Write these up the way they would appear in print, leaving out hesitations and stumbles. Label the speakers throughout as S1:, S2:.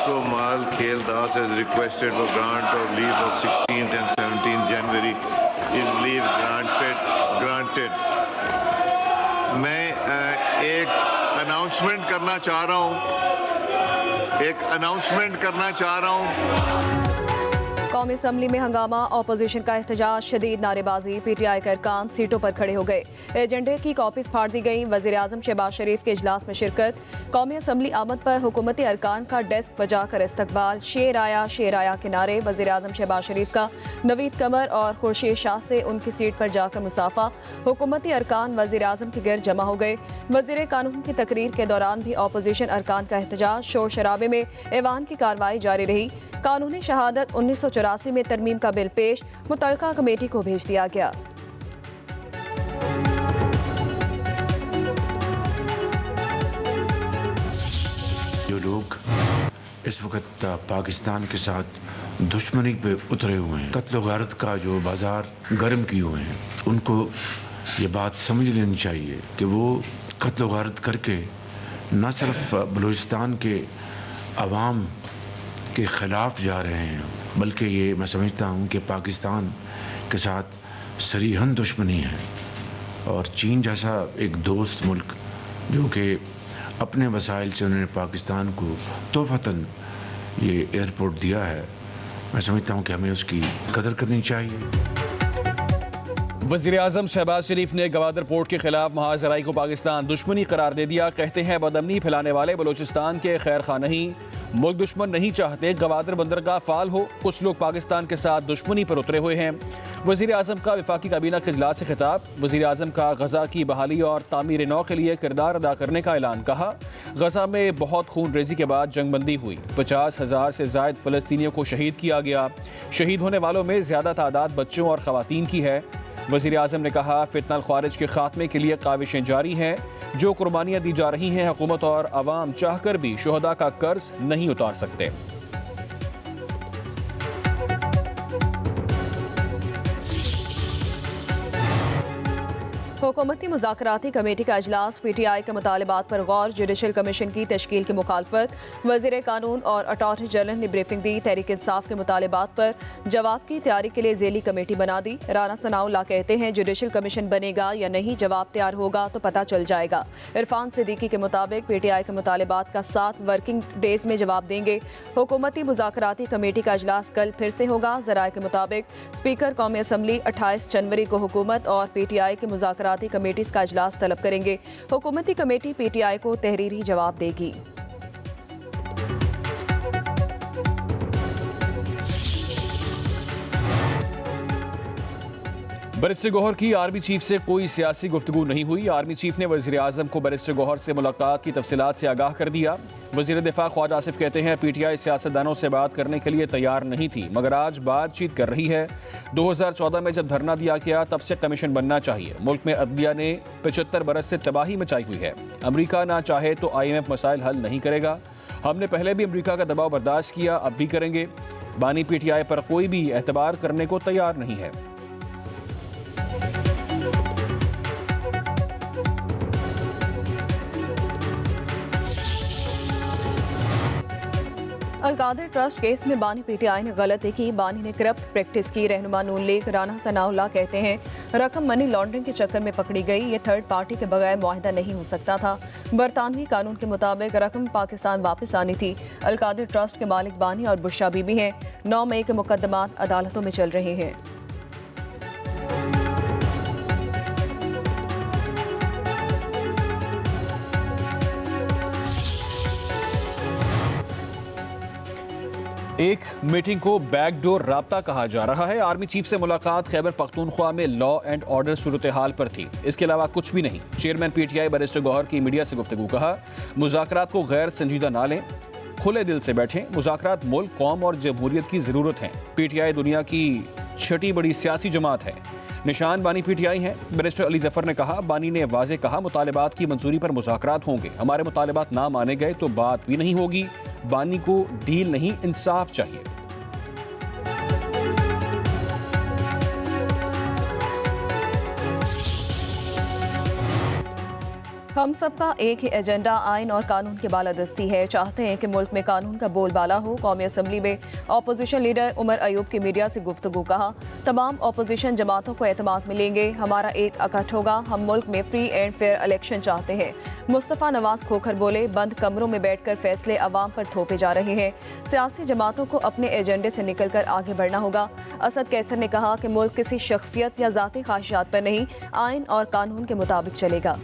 S1: Mal Khel Das has requested for grant of leave for 16th and 17th January. Is leave granted. मैं एक announcement करना चाह रहा हूँ।
S2: कौमी असम्बली में हंगामा, ऑपोजिशन का एहतजाज, शदीद नारेबाजी, पीटीआई के अरकान सीटों पर खड़े हो गए। एजेंडे की कॉपीज फाड़ दी गई। वजीर आजम शहबाज शरीफ के इजलास में शिरकत। कौमी असम्बली आमद पर हुकूमती अरकान का डेस्क बजाकर इस्तकबाल। शेर आया किनारे। वजीर आजम शहबाज शरीफ का नवीद कमर और खुर्शीद शाह से उनकी सीट पर जाकर मुसाफा। हुकूमती अरकान वजीर आजम के गिर्द जमा हो गए। वजीर कानून की तकरीर के दौरान भी ऑपोजिशन अरकान का एहतजाज, शोर शराबे में ऐवान की कार्रवाई जारी रही। कानूनी शहादत 1984 में तरमीम का बिल पेश, मुतल्लिका कमेटी को भेज दिया गया।
S3: जो लोग इस वक्त पाकिस्तान के साथ दुश्मनी पे उतरे हुए हैं, कत्ल गारत का जो बाजार गर्म किए हुए हैं, उनको ये बात समझ लेनी चाहिए कि वो कत्ल गारत करके न सिर्फ बलूचिस्तान के अवाम के ख़िलाफ़ जा रहे हैं, बल्कि ये मैं समझता हूँ कि पाकिस्तान के साथ सरीहन दुश्मनी है। और चीन जैसा एक दोस्त मुल्क जो कि अपने वसाइल से उन्होंने पाकिस्तान को तोहफ़तन ये एयरपोर्ट दिया है, मैं समझता हूँ कि हमें उसकी कदर करनी चाहिए।
S4: वज़ीर आज़म शहबाज शरीफ ने गवादर पोर्ट के खिलाफ महाजराई को पाकिस्तान दुश्मनी करार दे दिया। कहते हैं बदअमनी फैलाने वाले बलूचिस्तान के खैर खा नहीं, मुल्क दुश्मन नहीं चाहते गवादर बंदरगाह फाल हो। कुछ लोग पाकिस्तान के साथ दुश्मनी पर उतरे हुए हैं। वज़ीर आज़म का वफाकी काबीना के इजलास से खिताब। वज़ीर आज़म का गज़ा की बहाली और तामीर नौ के लिए किरदार अदा करने का ऐलान। कहा गज़ा में बहुत खून रेजी के बाद जंगबंदी हुई, 50,000 से ज़ायद फ़लस्तीनियों को शहीद किया गया। शहीद होने वालों में ज़्यादा तादाद बच्चों और ख़वातीन की है। वज़ीर आज़म ने कहा फितना ख्वारिज के खात्मे के लिए काविशें जारी हैं। जो कुर्बानियाँ दी जा रही हैं, हुकूमत और अवाम चाहकर भी शुहदा का कर्ज नहीं उतार सकते।
S2: हुकूमती मुज़ाकराती कमेटी का इजलास, पीटीआई के मुतालिबात पर गौर, जुडिशल कमीशन की तश्कील की मुखालफत। वज़ीर कानून और अटॉर्नी जनरल ने ब्रीफिंग दी। तहरीक इंसाफ के मुतालिबात पर जवाब की तैयारी के लिए ज़ेली कमेटी बना दी। राना सनाउल्लाह कहते हैं जुडिशल कमीशन बनेगा या नहीं, जवाब तैयार होगा तो पता चल जाएगा। इरफान सिद्दीकी के मुताबिक पीटीआई के मुतालिबात का 7 वर्किंग डेज में जवाब देंगे। हुकूमती मुज़ाकराती कमेटी का इजलास कल फिर से होगा। ज़राए के मुताबिक स्पीकर कौमी असम्बली 28 जनवरी को हुकूमत और पीटीआई के मुज़ाकराती कमेटीज़ का इजलास तलब करेंगे। हुकूमती कमेटी पीटीआई को तहरीरी जवाब देगी।
S4: बैरिस्टर गौहर की आर्मी चीफ से कोई सियासी गुफ्तगू नहीं हुई। आर्मी चीफ ने वज़ीर आज़म को बैरिस्टर गौहर से मुलाकात की तफसीलात से आगाह कर दिया। वज़ीर दिफा ख्वाजा आसिफ कहते हैं पीटीआई सियासतदानों से बात करने के लिए तैयार नहीं थी, मगर आज बातचीत कर रही है। 2014 में जब धरना दिया गया तब से कमीशन बनना चाहिए। मुल्क में अदलिया ने 75 बरस से तबाही मचाई हुई है। अमरीका ना चाहे तो IMF मसाइल हल नहीं करेगा। हमने पहले भी अमरीका का दबाव बर्दाश्त किया, अब भी करेंगे। बानी पीटीआई पर कोई भी एतबार करने को तैयार नहीं है।
S2: अलकादर ट्रस्ट केस में बानी पीटीआई ने गलती की। बानी ने करप्ट प्रैक्टिस की। रहनुमा नून लीग राना सनाउल्लाह कहते हैं रकम मनी लॉन्ड्रिंग के चक्कर में पकड़ी गई। ये थर्ड पार्टी के बगैर मुआहिदा नहीं हो सकता था। बरतानवी कानून के मुताबिक रकम पाकिस्तान वापस आनी थी। अलकादर ट्रस्ट के मालिक बानी और बुशरा बीबी हैं। 9 मई के मुकदमात अदालतों में चल रहे हैं।
S4: एक मीटिंग को बैकडोर राब्ता कहा जा रहा है। आर्मी चीफ से मुलाकात खैबर पख्तूनख्वा में लॉ एंड ऑर्डर सूरत हाल पर थी, इसके अलावा कुछ भी नहीं। चेयरमैन पीटीआई बैरिस्टर गौहर की मीडिया से गुफ्तगू। कहा मुज़ाकरात को गैर संजीदा ना लें, खुले दिल से बैठें। मुज़ाकरात मुल्क, कौम और जमहूरियत की ज़रूरत है। पीटीआई दुनिया की 6ठी बड़ी सियासी जमात है। निशान बानी पीटीआई हैं। बैरिस्टर अली जफर ने कहा बानी ने वाज़े कहा मुतालिबात की मंजूरी पर मुज़ाकरात होंगे। हमारे मुतालिबात ना माने गए तो बात भी नहीं होगी। बानी को डील नहीं, इंसाफ चाहिए।
S2: हम सबका एक ही एजेंडा आइन और कानून की बालादस्ती है। चाहते हैं कि मुल्क में कानून का बोलबाला हो। कौमी असम्बली में अपोजिशन लीडर उमर अयूब की मीडिया से गुफ्तगू। कहा, तमाम अपोजिशन जमातों को एतमाद मिलेंगे, हमारा एक अकट होगा। हम मुल्क में फ्री एंड फेयर इलेक्शन चाहते हैं। मुस्तफ़ा नवाज खोखर बोले, बंद कमरों में बैठकर फैसले अवाम पर थोपे जा रहे हैं। सियासी जमातों को अपने एजेंडे से निकलकर आगे बढ़ना होगा। असद कैसर ने कहा कि मुल्क किसी शख्सियत या ज़ाती ख्वाहिशात पर नहीं, आइन और कानून के मुताबिक चलेगा।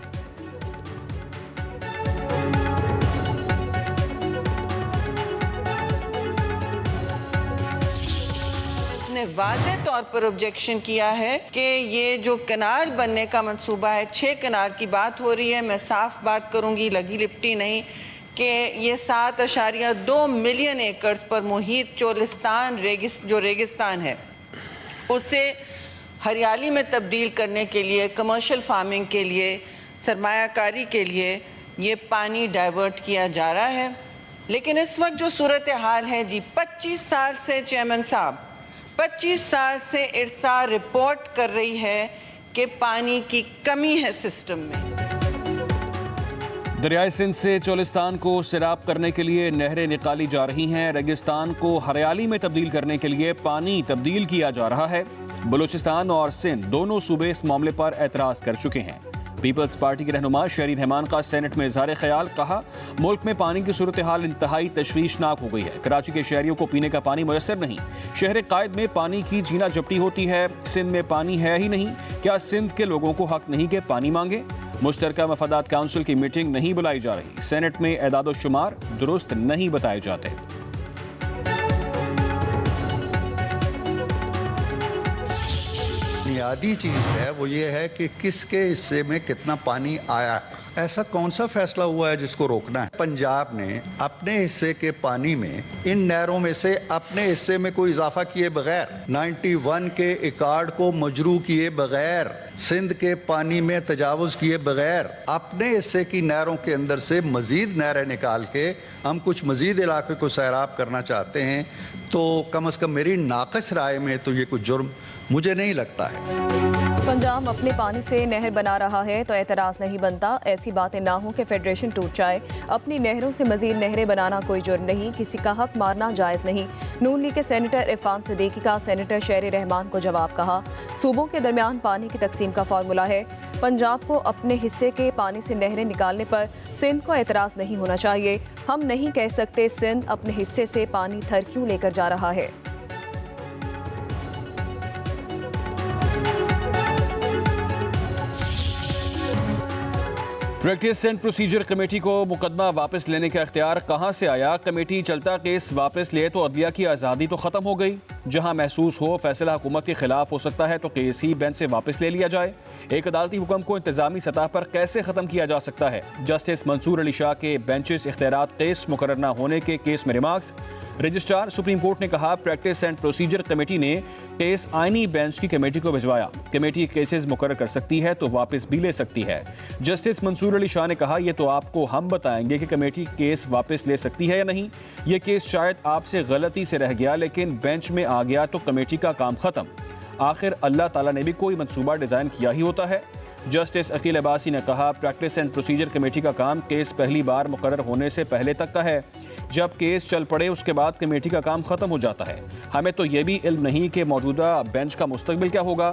S5: ने वाज़े तौर पर ऑब्जेक्शन किया है कि ये जो कनाल बनने का मंसूबा है, 6 कनाल की बात हो रही है। मैं साफ बात करूंगी, लगी लिपटी नहीं, कि ये 7.2 मिलियन एकड़्स पर मुहित चोलिस्तान जो रेगिस्तान है उसे हरियाली में तब्दील करने के लिए, कमर्शियल फार्मिंग के लिए, सरमायाकारी के लिए ये पानी डाइवर्ट किया जा रहा है। लेकिन इस वक्त जो सूरत हाल है जी, 25 साल से चेयरमैन साहब 25 साल से इरसा रिपोर्ट कर रही है कि पानी की कमी है सिस्टम में।
S4: दरियाई सिंध से चोलिस्तान को सैराब करने के लिए नहरें निकाली जा रही हैं। रेगिस्तान को हरियाली में तब्दील करने के लिए पानी तब्दील किया जा रहा है। बलूचिस्तान और सिंध दोनों सूबे इस मामले पर एतराज़ कर चुके हैं। पीपल्स पार्टी के रहनुमा शहरीन रहमान का सेनेट में इज़हार ख्याल। कहा, मुल्क में पानी की सूरत हाल इंतहाई तशवीशनाक हो गई है। कराची के शहरियों को पीने का पानी मुयसर नहीं। शहर कायद में पानी की जीना जपटी होती है। सिंध में पानी है ही नहीं। क्या सिंध के लोगों को हक नहीं कि पानी मांगे? मुश्तरका मफादात काउंसिल की मीटिंग नहीं बुलाई जा रही। सेनेट में एदाद शुमार दुरुस्त नहीं बताए जाते।
S6: बुनियादी चीज़ है वो ये है कि किसके हिस्से में कितना पानी आया है। ऐसा कौन सा फैसला हुआ है जिसको रोकना है? पंजाब ने अपने हिस्से के पानी में इन नहरों में से अपने हिस्से में कोई इजाफा किए बगैर, 91 के इकार्ड को मजरू किए बगैर, सिंध के पानी में तजावुज़ किए बगैर अपने हिस्से की नहरों के अंदर से मज़ीद नहरें निकाल के हम कुछ मज़ीद इलाके को सैराब करना चाहते हैं, तो कम अज़ कम मेरी नाक़िस राय में तो ये कुछ जुर्म मुझे नहीं लगता है।
S2: पंजाब अपने पानी से नहर बना रहा है तो एतराज़ नहीं बनता। ऐसी बातें ना हो कि फेडरेशन टूट जाए। अपनी नहरों से मजीद नहरें बनाना कोई जुर्म नहीं, किसी का हक मारना जायज़ नहीं। नून लीग के सेनेटर इरफान सिद्दीकी का सेनेटर शहरी रहमान को जवाब। कहा, सूबों के दरमियान पानी की तकसीम का फार्मूला है। पंजाब को अपने हिस्से के पानी से नहरें निकालने पर सिंध को एतराज़ नहीं होना चाहिए। हम नहीं कह सकते सिंध अपने हिस्से से पानी थर क्यों लेकर जा रहा है।
S4: प्रैक्टिस एंड प्रोसीजर कमेटी को मुकदमा वापस लेने का इख्तियार कहां से आया? कमेटी चलता केस वापस ले तो अदलिया की आज़ादी तो ख़त्म हो गई। जहां महसूस हो फैसला हुकूमत के खिलाफ हो सकता है तो केस ही बेंच से वापस ले लिया जाए। एक अदालती हुक्म को इंतजामी सतह पर कैसे ख़त्म किया जा सकता है? जस्टिस मंसूर अली शाह के बेंचेस इख्तियारात केस मुकर्रर न होने के केस में रिमार्क्स। रजिस्ट्रार सुप्रीम कोर्ट ने कहा, प्रैक्टिस एंड प्रोसीजर कमेटी ने केस आईनी बेंच की कमेटी को भिजवाया। कमेटी केसेस मुकर्रर कर सकती है तो वापस भी ले सकती है। जस्टिस मंसूर अली शाह ने कहा, यह तो आपको हम बताएंगे कि कमेटी केस वापस ले सकती है या नहीं। यह केस शायद आपसे गलती से रह गया लेकिन बेंच में आ गया तो कमेटी का काम खत्म। आखिर अल्लाह ताला ने भी कोई मंसूबा डिज़ाइन किया ही होता है। जस्टिस अकील अब्बासी ने कहा, प्रैक्टिस एंड प्रोसीजर कमेटी का काम केस पहली बार मुकर्रर होने से पहले तक का है। जब केस चल पड़े उसके बाद कमेटी का काम ख़त्म हो जाता है। हमें तो ये भी इल्म नहीं कि मौजूदा बेंच का मुस्तकबिल क्या होगा।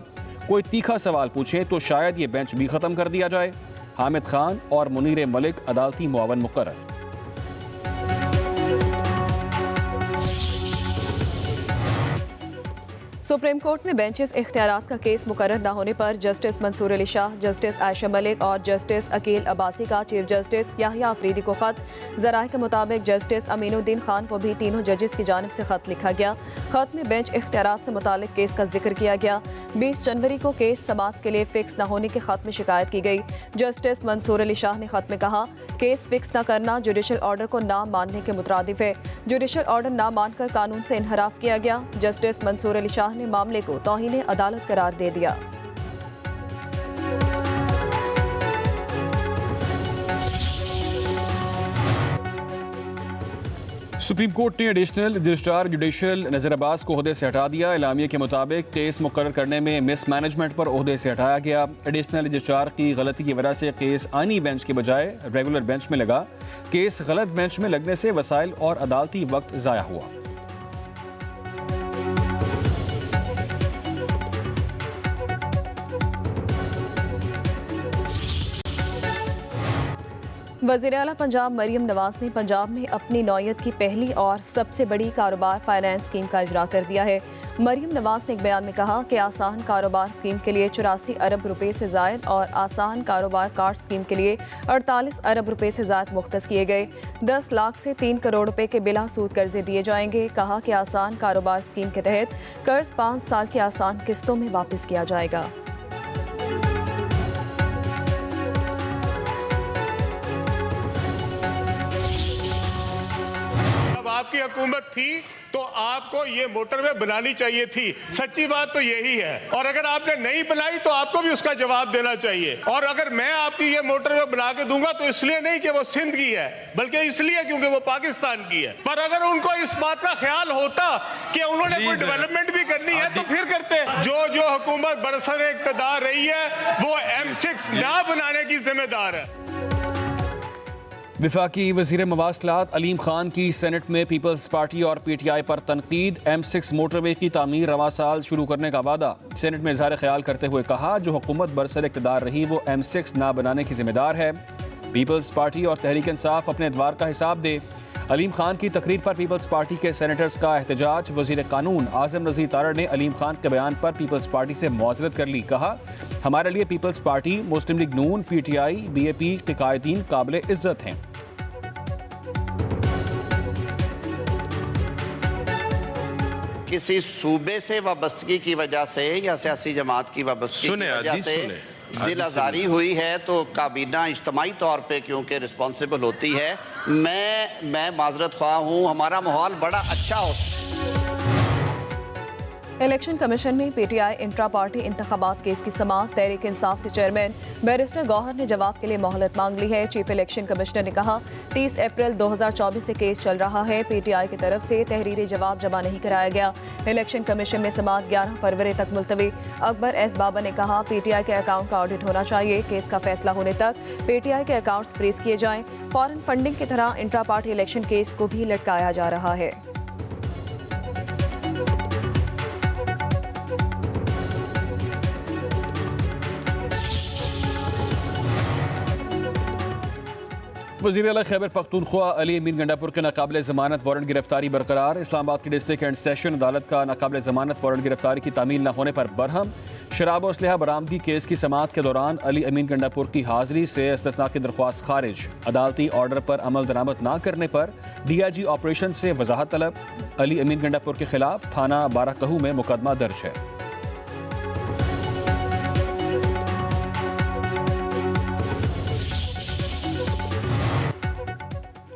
S4: कोई तीखा सवाल पूछे तो शायद ये बेंच भी ख़त्म कर दिया जाए। हामिद खान और मुनीर मलिक अदालती मुआवन मुकर्रर।
S2: सुप्रीम कोर्ट में बेंचेस इख्तियारात का केस मुकर्रर न होने पर जस्टिस मंसूर अली शाह, जस्टिस आयशा मलिक और जस्टिस अकील अब्बासी का चीफ जस्टिस याहिया अफरीदी को खत। ज़राए के मुताबिक जस्टिस अमीनुद्दीन खान को भी तीनों जजेस की जानिब से खत लिखा गया। खत में बेंच इख्तियारात से मुतालिक केस का जिक्र किया गया। 20 जनवरी को केस समाअत के लिए फिक्स न होने के खत में शिकायत की गई। जस्टिस मंसूर अली शाह ने खत में कहा, केस फिक्स न करना जुडिशल ऑर्डर को ना मानने के मुतरादिफ है। जुडिशल ऑर्डर ना मानकर कानून से इनहराफ किया गया। जस्टिस मंसूर अली शाह ने मामले को तौहीन अदालत करार दे दिया।
S4: सुप्रीम कोर्ट ने एडिशनल रजिस्ट्रार जुडिशल नज़ीर अब्बास को ओहदे से हटा दिया। एलामिया के मुताबिक केस मुकर्रर करने में मिसमैनेजमेंट पर ओहदे से हटाया गया। एडिशनल रजिस्ट्रार की गलती की वजह से केस आईनी बेंच के बजाय रेगुलर बेंच में लगा। केस गलत बेंच में लगने से वसाइल और अदालती वक्त ज़ाया हुआ।
S2: वज़ीर आला पंजाब मरियम नवाज ने पंजाब में अपनी नौयत की पहली और सबसे बड़ी कारोबार फाइनेंस स्कीम का इजरा कर दिया है। मरियम नवाज ने एक बयान में कहा कि आसान कारोबार स्कीम के लिए 84 अरब रुपए से ज़ायद और आसान कारोबार कार्ड स्कीम के लिए 48 अरब रुपए से ज़ायद मुख्तस किए गए। 10 लाख से 3 करोड़ रुपए के बिला सूद कर्जे दिए जाएंगे। कहा कि आसान कारोबार स्कीम के तहत कर्ज 5 साल की आसान किस्तों में वापस किया जाएगा।
S7: आपकी हुकूमत थी तो आपको ये मोटरवे बनानी चाहिए थी। सच्ची बात तो यही है, और अगर आपने नहीं बनाई तो आपको भी उसका जवाब देना चाहिए। और अगर मैं आपकी ये मोटरवे बना के दूंगा तो इसलिए नहीं कि वो सिंध की है, बल्कि इसलिए क्योंकि वो पाकिस्तान की है। पर अगर उनको इस बात का ख्याल होता कि उन्होंने कोई डेवलपमेंट भी करनी है तो फिर करते। जो हुकूमत बरसर इक़्तिदार रही है वो M6 ना बनाने की जिम्मेदार है।
S4: विफाकी वज़ीर मवासलात अलीम खान की सेनेट में पीपल्स पार्टी और PTI पर तनकीद। M6 मोटरवे की तामीर रवा साल शुरू करने का वादा। सेनेट में इज़हार ख्याल करते हुए कहा जो हुकूमत बरसर इक़्तिदार रही वो M6 ना बनाने की जिम्मेदार है। पीपल्स पार्टी और तहरीक इंसाफ अपने एतवार का हिसाब दे। अलीम खान की तकरीर पर पीपल्स पार्टी के सेनेटर्स का एहतजाज। वज़ीर कानून आज़म नज़ीर तारड़ ने अलीम खान के बयान पर पीपल्स पार्टी से मुआज़रत कर ली। कहा हमारे लिए पीपल्स पार्टी, मुस्लिम लीग नून, PTI, BAP के कायदीन काबिल इज्जत हैं।
S8: किसी सूबे से वाबस्तगी की वजह से या सियासी जमात की वाबस्तगी की वजह से दिल आज़ारी हुई है तो काबीना इज्तमाही तौर पे क्योंकि रिस्पॉन्सिबल होती है। मैं माजरत ख्वाह हूँ। हमारा माहौल बड़ा अच्छा होता है।
S2: इलेक्शन कमीशन में PTI इंट्रा पार्टी इंतखाबात केस की समाअत। तहरीक इंसाफ के चेयरमैन बैरिस्टर गौहर ने जवाब के लिए मोहलत मांग ली है। चीफ इलेक्शन कमिश्नर ने कहा 30 अप्रैल 2024 से केस चल रहा है। PTI की तरफ से तहरीरी जवाब जमा नहीं कराया गया। इलेक्शन कमीशन में समाअत 11 फरवरी तक मुलतवी। अकबर एस बाबा ने कहा PTI के अकाउंट का ऑडिट होना चाहिए। केस का फैसला होने तक PTI के अकाउंट्स फ्रीज किए जाएं। फॉरेन फंडिंग की तरह इंट्रा पार्टी इलेक्शन केस को भी लटकाया जा रहा है।
S4: वज़ीर आला खैबर पख्तूनख्वा अली अमीन गंडापुर के नाकाबिल ज़मानत वारंट गिरफ्तारी बरकरार। इस्लामाबाद की डिस्ट्रिक्ट एंड सेशन अदालत का नाकाबिल ज़मानत वारंट गिरफ्तारी की तामील न होने पर बरहम। शराब और असलहा बरामदगी केस की समाअत के दौरान अली अमीन गंडापुर की हाजिरी से इस्तिस्ना की दरख्वास्त खारिज। अदालती ऑर्डर पर अमल दरामद न करने पर DIG ऑपरेशन से वजाहत तलब। अली अमीन गंडापुर के खिलाफ थाना बाराकहू में मुकदमा दर्ज है।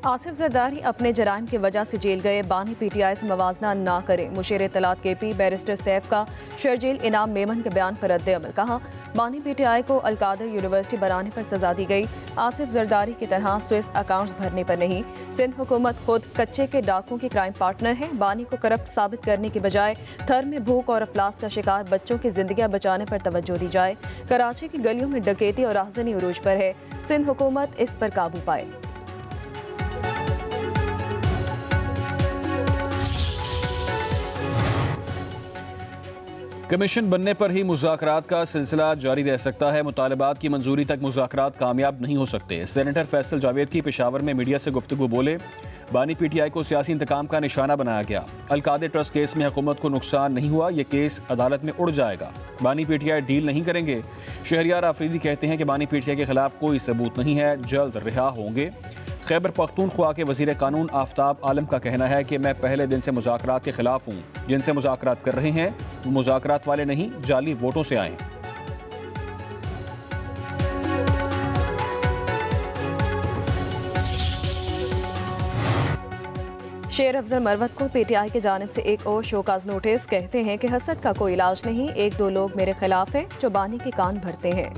S2: आसिफ जरदारी अपने जराइम की वजह से जेल गए। बानी PTI से मवाजना ना करें। मुशीर इत्तलात KP बैरिस्टर सैफ का शर्जील इनाम मेमन के बयान पर रद्द-ए-अमल। कहा बानी PTI को अलकादर यूनिवर्सिटी बनाने पर सजा दी गई। आसिफ जरदारी की तरह स्विस अकाउंट्स भरने पर नहीं। सिंध हुकूमत खुद कच्चे के डाकुओं की क्राइम पार्टनर है। बानी को करप्ट साबित करने के बजाय थर में भूख और अफलास का शिकार बच्चों की जिंदगियां बचाने पर तवज्जो दी जाए। कराची की गलियों में डकैती और राहजनी उरूज पर है। सिंध हुकूमत इस पर काबू पाए।
S4: कमीशन बनने पर ही मुज़ाकरात का सिलसिला जारी रह सकता है। मुतालबात की मंजूरी तक मुज़ाकरात कामयाब नहीं हो सकते। सेनेटर फैसल जावेद की पेशावर में मीडिया से गुफ्तगू बोले बानी PTI को सियासी इंतकाम का निशाना बनाया गया। अलकादे ट्रस्ट केस में हुकूमत को नुकसान नहीं हुआ, ये केस अदालत में उड़ जाएगा। बानी PTI डील नहीं करेंगे। शहरियार आफरीदी कहते हैं कि बानी PTI के खिलाफ कोई सबूत नहीं है, जल्द रिहा होंगे। खैबर पख्तूनख्वा के वज़ीर कानून आफ्ताब आलम का कहना है कि मैं पहले दिन से मुज़ाकरात के खिलाफ हूँ। जिनसे मुज़ाकरात कर रहे हैं वो मुज़ाकरात वाले नहीं, जाली वोटों से आए।
S2: शेर अफजल मरवत को PTI की जानिब से एक और शोकाज नोटिस। कहते हैं कि हसद का कोई इलाज नहीं। 1-2 लोग मेरे खिलाफ हैं जो बानी के कान भरते हैं।